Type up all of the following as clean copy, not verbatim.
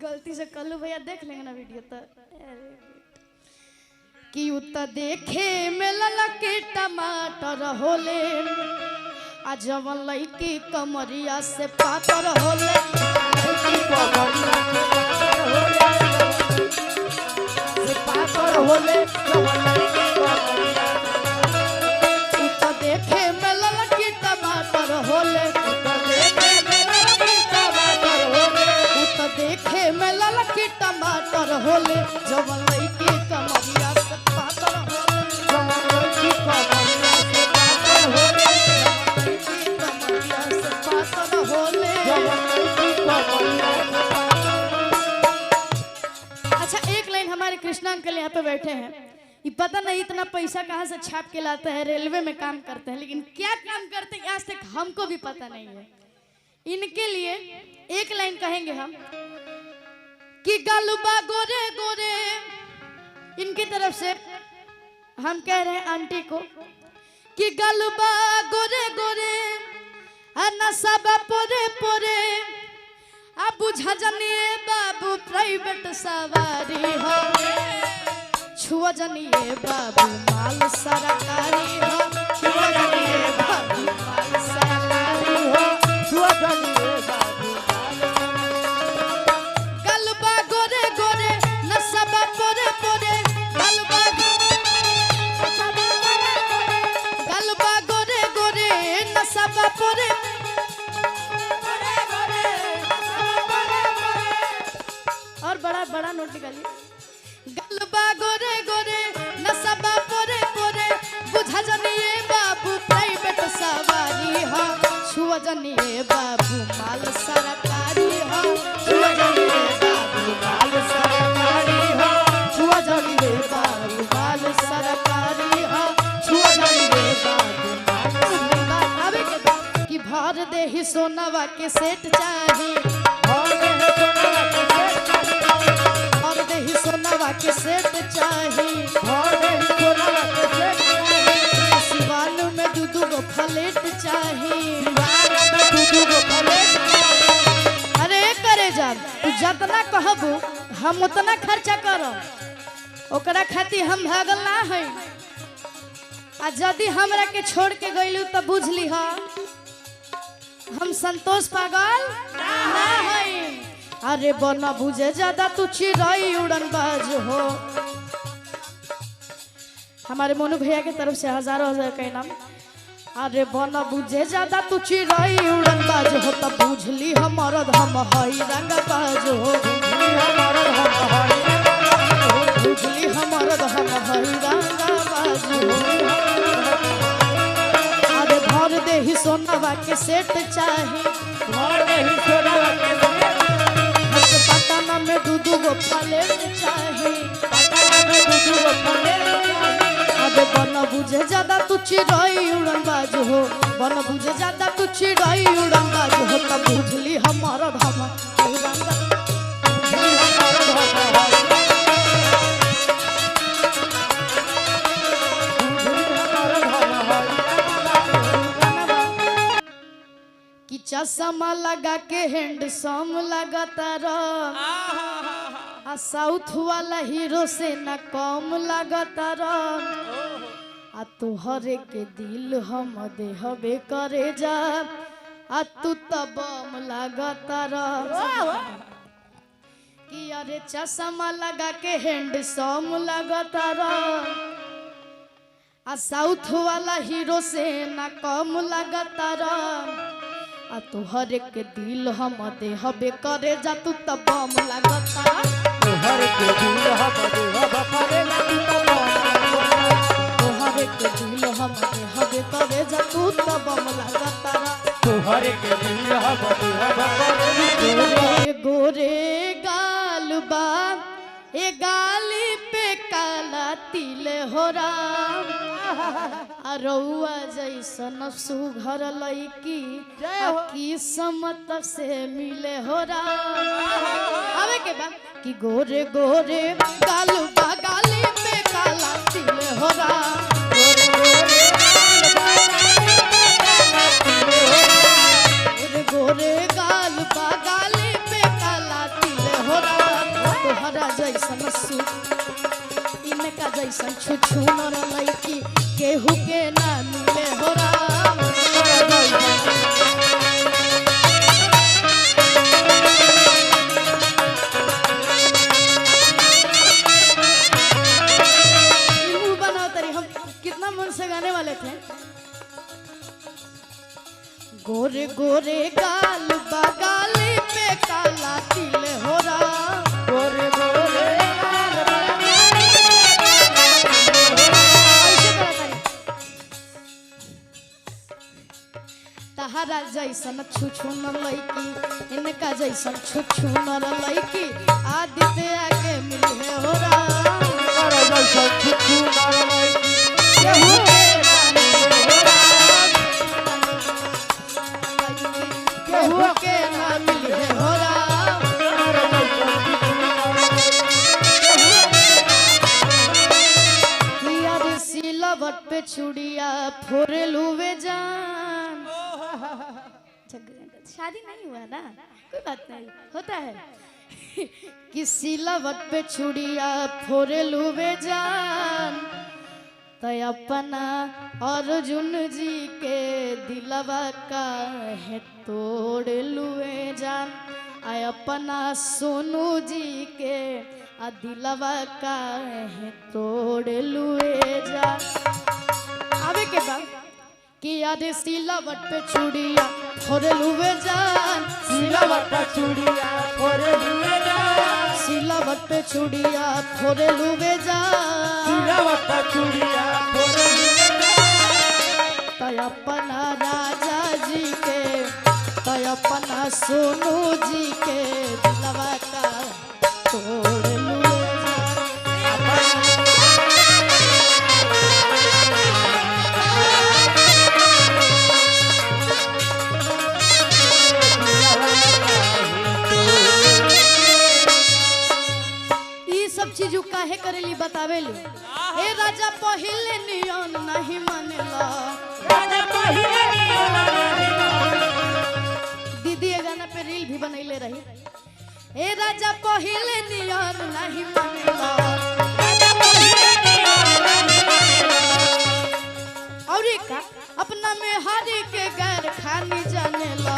गलती से कल्लू भैया देख लेंगे ना वीडियो तो कि उतना देखे में ललके टमाटर होले आ जवन लईकी कमरिया से पातर होले उतना देखे में ललके टमाटर होले देखे में ललकी टमाटर होले जवन लईकी कमरिया से पातर होले जवन लईकी कमरिया से पातर होले जवन लईकी कमरिया से पातर होले जवन लईकी कमरिया से पातर। अच्छा एक लाइन हमारे कृष्णा अंकल यहाँ पे बैठे हैं, ये पता नहीं इतना पैसा कहाँ से छाप के लाते हैं, रेलवे में काम करते हैं, लेकिन क्या काम करते हैं आज तक हमको भी पता नहीं है। इनके लिए एक लाइन कहेंगे हम कि गलबा गोरे गोरे, इनकी तरफ से हम कह रहे हैं आंटी को कि गलबा गोरे गोरे नसाबा पोरे पोरे अब बुझा जनिए बाबू प्राइवेट सवारी हो छुआ जनिए बाबू माल सरकारी हो छुआ जनिए बाबू माल सरकारी हो छुआ जनिए बाबू गलबा गोरे गोरे नसाबा पोरे पोरे गलबा गोरे गोरे नसाबा पोरे और बड़ा बड़ा नोट निकालिए गलबा गोरे गोरे नसाबा पोरे पोरे बुझा जनिए बाबू प्राइवेट सवारी हो छुआ जनिए बाबू माल सरकारी हो छुआ जनिए बाबू माल सरकारी हो छुआ जनिए बाबू माल सरकारी हो छुआ जनिए बाबू माल कि भर दे ही सोनावा के सेट चाही भर दे ही सोनावा के सेट चाही सिवान में दूध गो फ्लेट चाही अरे करे जा तू जितना कहबू हम उतना खर्चा करब ओकरा खातिर हम भागल ना है आ यदि हमरा के छोड़ के गइलू तो बुझली हा हम संतोष पागल ना है। अरे बना बुझे ज्यादा तू चिड़ै उड़न बाज हो। हमारे मोनू भैया की तरफ से हजारों हजार का इनाम। अरे बना बुझे ज्यादा तू चिड़ै उड़न बाज हो तब बुझली हमर हम हई रंग बाज हो बुझली हमर हम हई रंग बाज हो। अरे भर दे ही सोनावा के सेट चाही भर दे ही सोनावा के सेट पटना में दूध गो फ्लेट चाही पटना में दूध गो फ्लेट चाही। अबे बन बुझे ज्यादा तू चिड़ै उड़न बाज हो बन बुझे ज्यादा तू चिड़ै उड़न बाज हो तब बुझली हमर हम कि चश्मा लगा के हैंडसम लगाता रह आ साउथ वाला हीरो से न कम लगाता रह आ तुहरे के दिल हम देहबे करे जा आ तू तो बम लगाता रह कि अरे चश्मा लगा के हैंडसम लगाता रह आ साउथ वाला हीरो से न कम लगाता रह आ तुहर के दिल हम देहबे करे जा तू तो बम लगता तुहर के दिल हम देहबे करे जा तू तो बम तुहर के दिल हम देहबे करे जा तू तो बम लगता तुहर के दिल हम देहबे करे गोरे गाल बा ए गाली पे काला तिल हो राम रउआ जैसन सुघर लईकी किस्मत से मिले हो आवे के बा कि गोरे गोरे गालू बा गाली पे काला तिल हो गोरे गोरे गाल बा गाली पे काला तिल हो तहरा जैसन सूट इनका जैसन छुछु नर लड़की केहू के ना मिले हो राम मुंह बनाओ तरी हम कितना मन से गाने वाले थे गोरे गोरे गाल बगाली पे काला तिल हो राम गोरे गोरे गाल बगाली तहरा जैसन छुछु न लैकी इनका जैसन छुछु न लैकी आदित्य आगे मिले हो राम तहरा जैसन छुछु न लैकी केहू के ना मिले हो राम केहू के ना मिले हो राम यार सिलवट पे चूड़िया फोरे लुवे जान शादी नहीं हुआ ना कोई बात नहीं होता है कि सिलवट पे चूड़िया फोरे लुवे जान तो अपना अर्जुन जी के दिलवा का है तोड़ लुए जान आ अपना सोनू जी के दिलवा का है तोड़ लुए जान आवे के बाद कि याद सिलवट पे चूड़िया फोरे लुए जान सिलवट पे चूड़िया फोरे लुए जान सिलवट पे चूड़िया फोरे लुए जान सिलवट पे चूड़िया फोरे लुए जान तो अपना राजा जी के तो अपना सोनू जी के दिलवा का तोड़ लुए जान चीज काहे करेली बतावेली ए राजा पहिले नियन नहीं मानेला राजा पहिले नियन दीदी ये गाना पे रील भी बनैले रही ए राजा पहिले नियन नहीं मानेला राजा पहिले नियन नहीं मानेला और एक का अपना में हारी के गैर खानी जानेला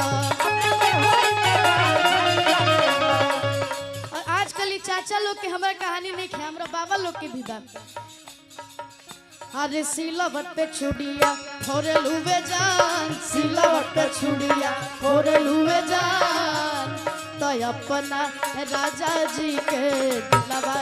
चाचा लोग के हमारा कहानी नहीं है हमारा बाबा लोग के भी बात अरे सिलवट पे चूड़िया फोरे लुवे जान सिलवट पे चूड़िया फोरे लुवे जान तो अपना राजा जी के दिलवा